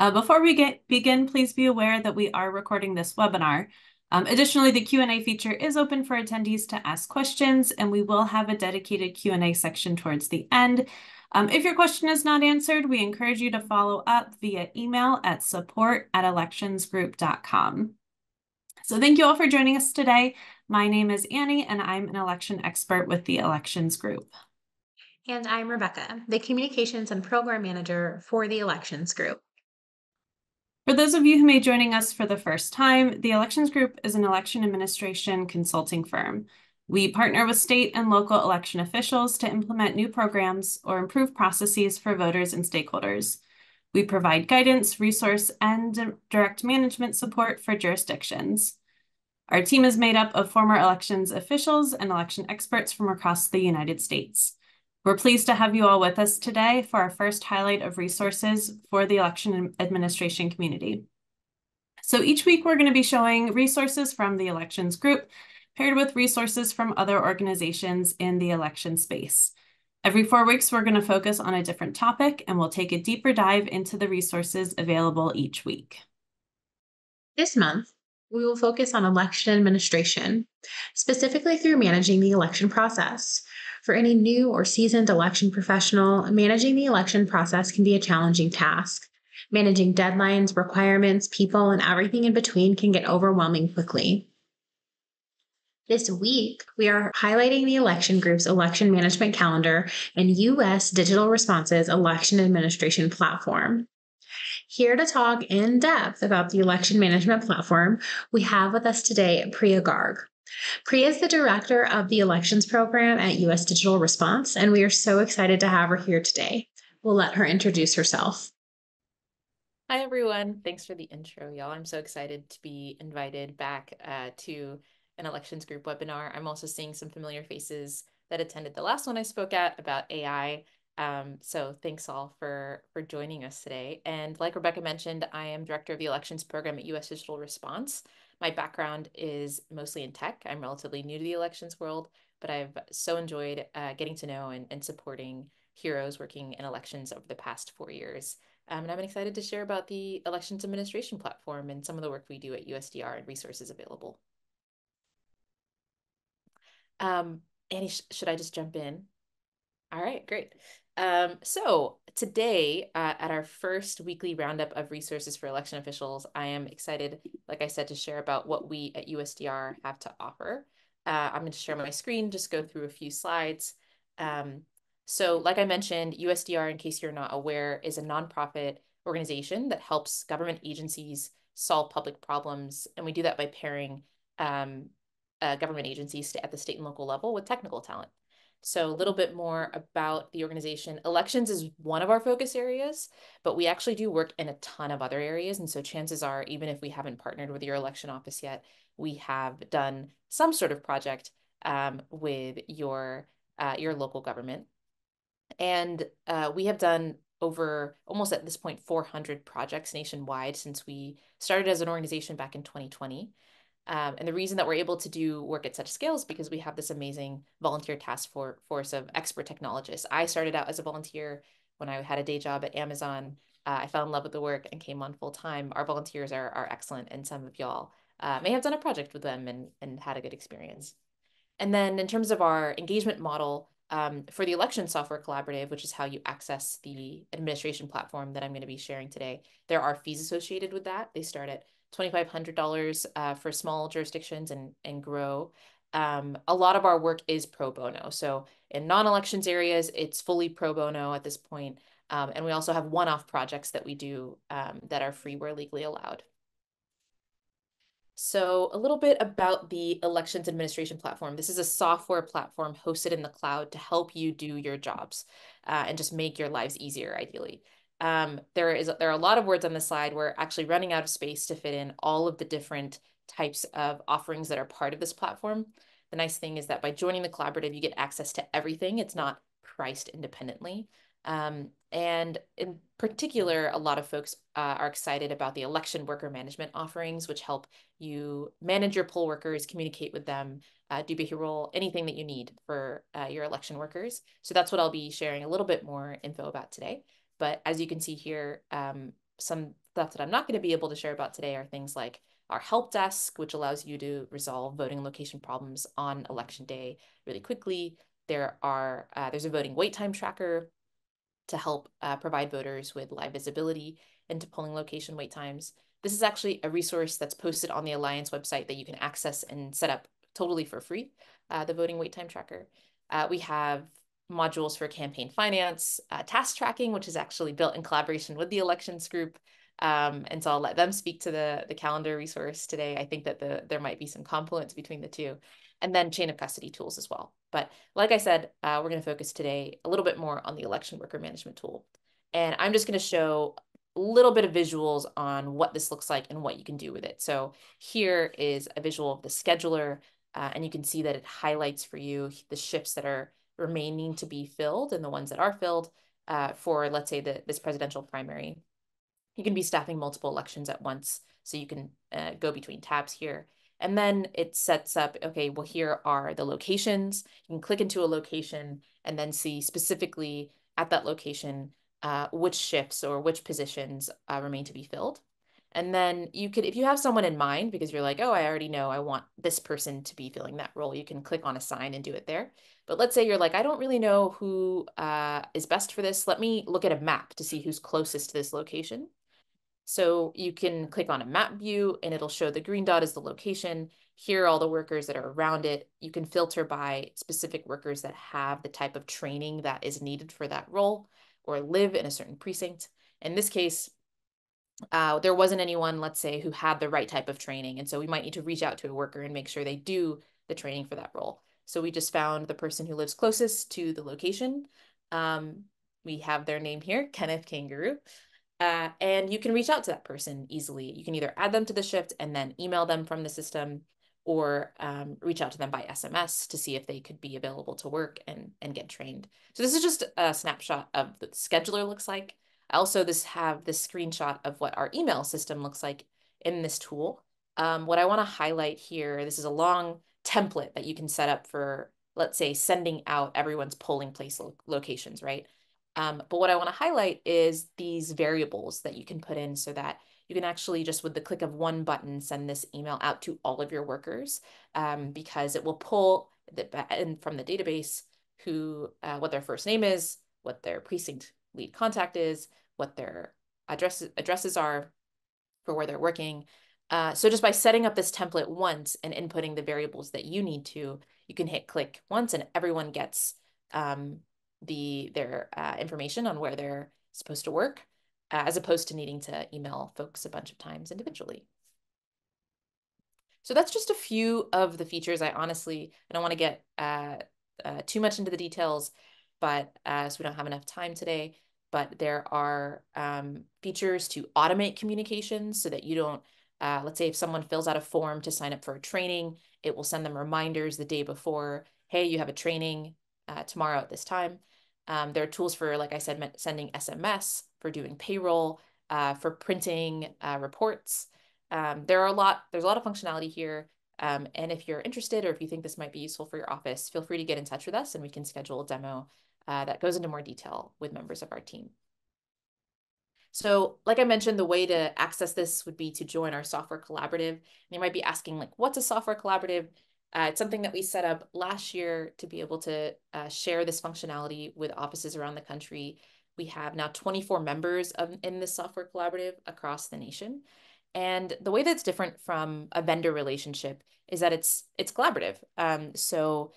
Before we begin, please be aware that we are recording this webinar. Additionally, the Q&A feature is open for attendees to ask questions, and we will have a dedicated Q&A section towards the end. If your question is not answered, we encourage you to follow up via email at support@electionsgroup.com. So thank you all for joining us today. My name is Annie, and I'm an election expert with the Elections Group. And I'm Rebecca, the Communications and Program Manager for the Elections Group. For those of you who may be joining us for the first time, the Elections Group is an election administration consulting firm. We partner with state and local election officials to implement new programs or improve processes for voters and stakeholders. We provide guidance, resource, and direct management support for jurisdictions. Our team is made up of former elections officials and election experts from across the United States. We're pleased to have you all with us today for our first highlight of resources for the election administration community. So each week we're going to be showing resources from the Elections Group paired with resources from other organizations in the election space. Every 4 weeks we're going to focus on a different topic, and we'll take a deeper dive into the resources available each week. This month, we will focus on election administration, specifically through managing the election process. For any new or seasoned election professional, managing the election process can be a challenging task. Managing deadlines, requirements, people, and everything in between can get overwhelming quickly. This week, we are highlighting the Election Group's election management calendar and U.S. Digital Response's election administration platform. Here to talk in depth about the election management platform, we have with us today Priya Garg. Priya is the director of the elections program at U.S. Digital Response, and we are so excited to have her here today. We'll let her introduce herself. Hi, everyone. Thanks for the intro, y'all. I'm so excited to be invited back to an elections group webinar. I'm also seeing some familiar faces that attended the last one I spoke at about AI. So thanks all for joining us today. And like Rebecca mentioned, I am director of the elections program at U.S. Digital Response. My background is mostly in tech. I'm relatively new to the elections world, but I've so enjoyed getting to know and supporting heroes working in elections over the past 4 years. And I'm excited to share about the elections administration platform and some of the work we do at USDR and resources available. Annie, should I just jump in? All right, great. So today, at our first weekly roundup of resources for election officials, I am excited, like I said, to share about what we at USDR have to offer. I'm going to share my screen, just go through a few slides. So like I mentioned, USDR, in case you're not aware, is a nonprofit organization that helps government agencies solve public problems. And we do that by pairing government agencies at the state and local level with technical talent. So a little bit more about the organization. Elections is one of our focus areas, but we actually do work in a ton of other areas. And so chances are, even if we haven't partnered with your election office yet, we have done some sort of project with your local government. And we have done over almost at this point 400 projects nationwide since we started as an organization back in 2020. And the reason that we're able to do work at such scale is because we have this amazing volunteer task force of expert technologists. I started out as a volunteer when I had a day job at Amazon. I fell in love with the work and came on full time. Our volunteers are excellent, and some of y'all may have done a project with them and had a good experience. And then in terms of our engagement model, for the Election Software Collaborative, which is how you access the administration platform that I'm going to be sharing today, there are fees associated with that. They start at $2,500 for small jurisdictions and grow. A lot of our work is pro bono. So in non-elections areas, it's fully pro bono at this point. And we also have one-off projects that we do that are free where legally allowed. So a little bit about the elections administration platform. This is a software platform hosted in the cloud to help you do your jobs and just make your lives easier, ideally. There are a lot of words on the slide. We're actually running out of space to fit in all of the different types of offerings that are part of this platform. The nice thing is that by joining the collaborative, you get access to everything. It's not priced independently. And in particular, a lot of folks are excited about the election worker management offerings, which help you manage your poll workers, communicate with them, do behavioral, anything that you need for your election workers. So that's what I'll be sharing a little bit more info about today. But as you can see here, some stuff that I'm not going to be able to share about today are things like our help desk, which allows you to resolve voting location problems on election day really quickly. There's a voting wait time tracker to help provide voters with live visibility into polling location wait times. This is actually a resource that's posted on the Alliance website that you can access and set up totally for free, the voting wait time tracker. We have modules for campaign finance, task tracking, which is actually built in collaboration with the elections group. And so I'll let them speak to the calendar resource today. I think that there might be some confluence between the two. And then chain of custody tools as well. But like I said, we're going to focus today a little bit more on the election worker management tool. And I'm just going to show a little bit of visuals on what this looks like and what you can do with it. So here is a visual of the scheduler, and you can see that it highlights for you the shifts that are remaining to be filled and the ones that are filled for, let's say, this presidential primary. You can be staffing multiple elections at once, so you can go between tabs here. And then it sets up, okay, well, here are the locations. You can click into a location and then see specifically at that location which shifts or which positions remain to be filled. And then you could, if you have someone in mind, because you're like, oh, I already know I want this person to be filling that role, you can click on assign and do it there. But let's say you're like, I don't really know who is best for this. Let me look at a map to see who's closest to this location. So you can click on a map view and it'll show the green dot is the location. Here are all the workers that are around it. You can filter by specific workers that have the type of training that is needed for that role or live in a certain precinct. In this case, there wasn't anyone, let's say, who had the right type of training. And so we might need to reach out to a worker and make sure they do the training for that role. So we just found the person who lives closest to the location. We have their name here, Kenneth Kangaroo. And you can reach out to that person easily. You can either add them to the shift and then email them from the system, or reach out to them by SMS to see if they could be available to work and get trained. So this is just a snapshot of what the scheduler looks like. I also have this screenshot of what our email system looks like in this tool. What I want to highlight here, this is a long template that you can set up for, let's say, sending out everyone's polling place locations, right? But what I want to highlight is these variables that you can put in so that you can actually just with the click of one button send this email out to all of your workers, because it will pull in from the database what their first name is, what their precinct lead contact is, what their addresses are for where they're working. So just by setting up this template once and inputting the variables that you need to, you can hit click once and everyone gets their information on where they're supposed to work, as opposed to needing to email folks a bunch of times individually. So that's just a few of the features. I don't want to get too much into the details, but so we don't have enough time today. But there are features to automate communications so that you don't, let's say if someone fills out a form to sign up for a training, it will send them reminders the day before, hey, you have a training tomorrow at this time. There are tools for, like I said, sending SMS, for doing payroll, for printing reports. There's a lot of functionality here. And if you're interested or if you think this might be useful for your office, feel free to get in touch with us and we can schedule a demo that goes into more detail with members of our team. So like I mentioned, the way to access this would be to join our software collaborative. And you might be asking, like, what's a software collaborative? It's something that we set up last year to be able to share this functionality with offices around the country. We have now 24 members in this software collaborative across the nation. And the way that's different from a vendor relationship is that it's collaborative. So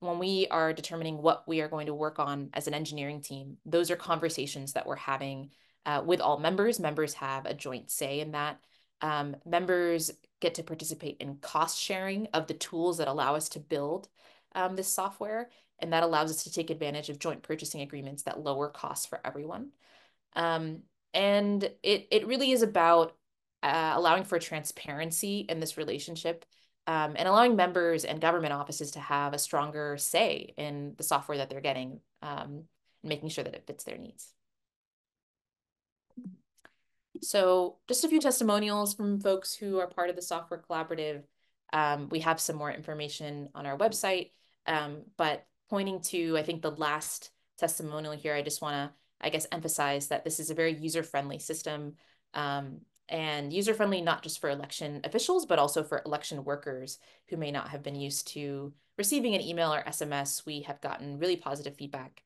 when we are determining what we are going to work on as an engineering team, those are conversations that we're having with all members. Members have a joint say in that. Members get to participate in cost sharing of the tools that allow us to build this software, and that allows us to take advantage of joint purchasing agreements that lower costs for everyone. And it really is about allowing for transparency in this relationship, and allowing members and government offices to have a stronger say in the software that they're getting, and making sure that it fits their needs. So just a few testimonials from folks who are part of the software collaborative. We have some more information on our website, but pointing to, I think, the last testimonial here, I just want to, I guess, emphasize that this is a very user-friendly system. and user-friendly not just for election officials, but also for election workers who may not have been used to receiving an email or SMS. We have gotten really positive feedback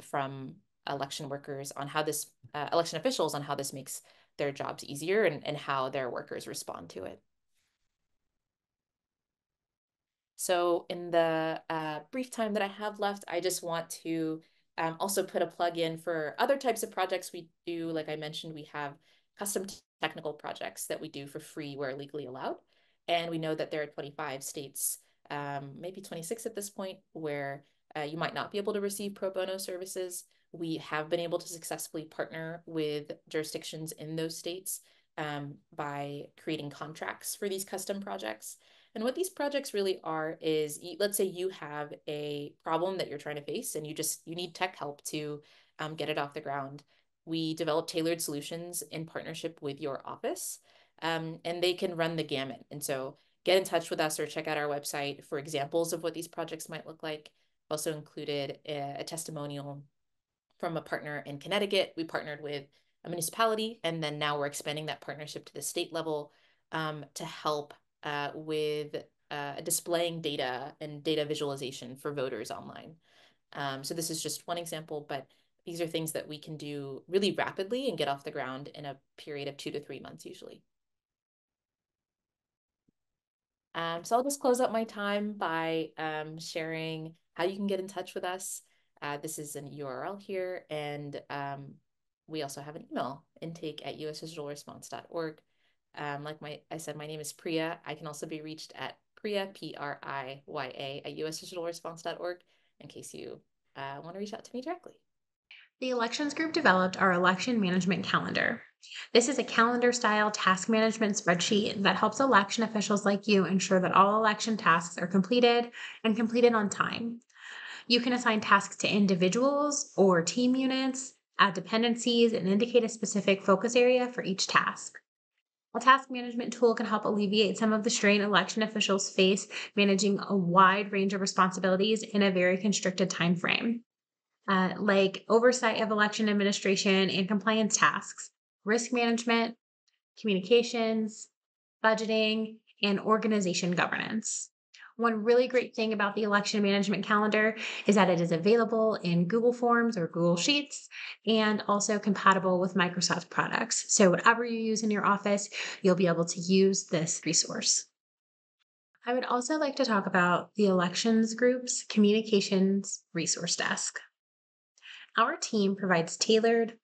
from election workers on how this, election officials on how this makes their jobs easier and how their workers respond to it. So in the brief time that I have left, I just want to also put a plug in for other types of projects we do. Like I mentioned, we have custom technical projects that we do for free where legally allowed. And we know that there are 25 states, maybe 26 at this point, where you might not be able to receive pro bono services. We have been able to successfully partner with jurisdictions in those states by creating contracts for these custom projects. And what these projects really are is, let's say you have a problem that you're trying to face and you need tech help to get it off the ground. We develop tailored solutions in partnership with your office, and they can run the gamut. And so get in touch with us or check out our website for examples of what these projects might look like. Also included a testimonial from a partner in Connecticut. We partnered with a municipality, and then now we're expanding that partnership to the state level to help with displaying data and data visualization for voters online. So this is just one example, but these are things that we can do really rapidly and get off the ground in a period of 2 to 3 months usually. So I'll just close up my time by sharing how you can get in touch with us. This is an URL here, and we also have an email, intake@usdigitalresponse.org. Like I said, my name is Priya. I can also be reached at Priya, Priya, @usdigitalresponse.org in case you want to reach out to me directly. The Elections Group developed our election management calendar. This is a calendar-style task management spreadsheet that helps election officials like you ensure that all election tasks are completed and completed on time. You can assign tasks to individuals or team units, add dependencies, and indicate a specific focus area for each task. A task management tool can help alleviate some of the strain election officials face managing a wide range of responsibilities in a very constricted time frame. Like oversight of election administration and compliance tasks, risk management, communications, budgeting, and organization governance. One really great thing about the election management calendar is that it is available in Google Forms or Google Sheets and also compatible with Microsoft products. So, whatever you use in your office, you'll be able to use this resource. I would also like to talk about the Elections Group's Communications Resource Desk. Our team provides tailored,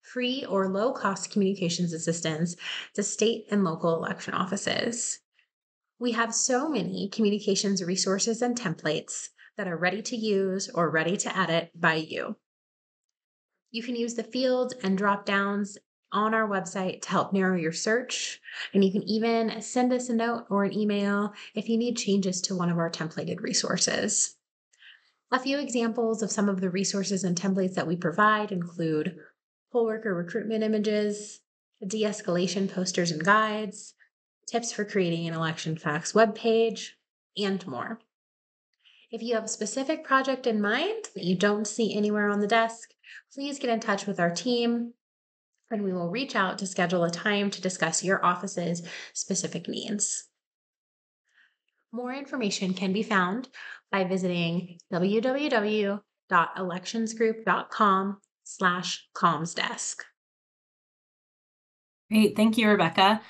free, or low cost communications assistance to state and local election offices. We have so many communications resources and templates that are ready to use or ready to edit by you. You can use the fields and drop downs on our website to help narrow your search, and you can even send us a note or an email if you need changes to one of our templated resources. A few examples of some of the resources and templates that we provide include poll worker recruitment images, de-escalation posters and guides, tips for creating an election facts webpage, and more. If you have a specific project in mind that you don't see anywhere on the desk, please get in touch with our team and we will reach out to schedule a time to discuss your office's specific needs. More information can be found by visiting www.electionsgroup.com/commsdesk. Great. Thank you, Rebecca.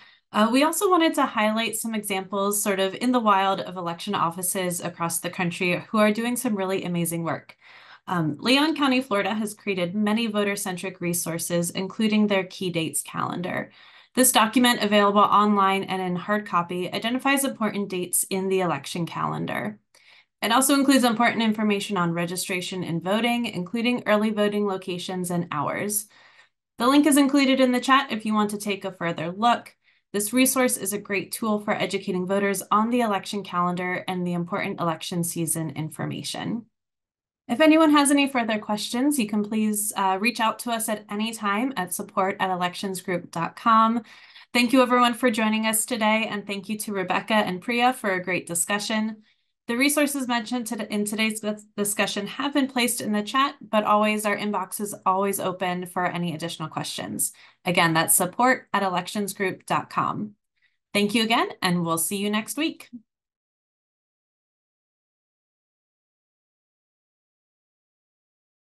We also wanted to highlight some examples sort of in the wild of election offices across the country who are doing some really amazing work. Leon County, Florida has created many voter-centric resources, including their key dates calendar. This document, available online and in hard copy, identifies important dates in the election calendar. It also includes important information on registration and voting, including early voting locations and hours. The link is included in the chat if you want to take a further look. This resource is a great tool for educating voters on the election calendar and the important election season information. If anyone has any further questions, you can please reach out to us at any time at support@electionsgroup.com. Thank you everyone for joining us today, and thank you to Rebecca and Priya for a great discussion. The resources mentioned in today's discussion have been placed in the chat, but always our inbox is always open for any additional questions. Again, that's support@electionsgroup.com. Thank you again, and we'll see you next week.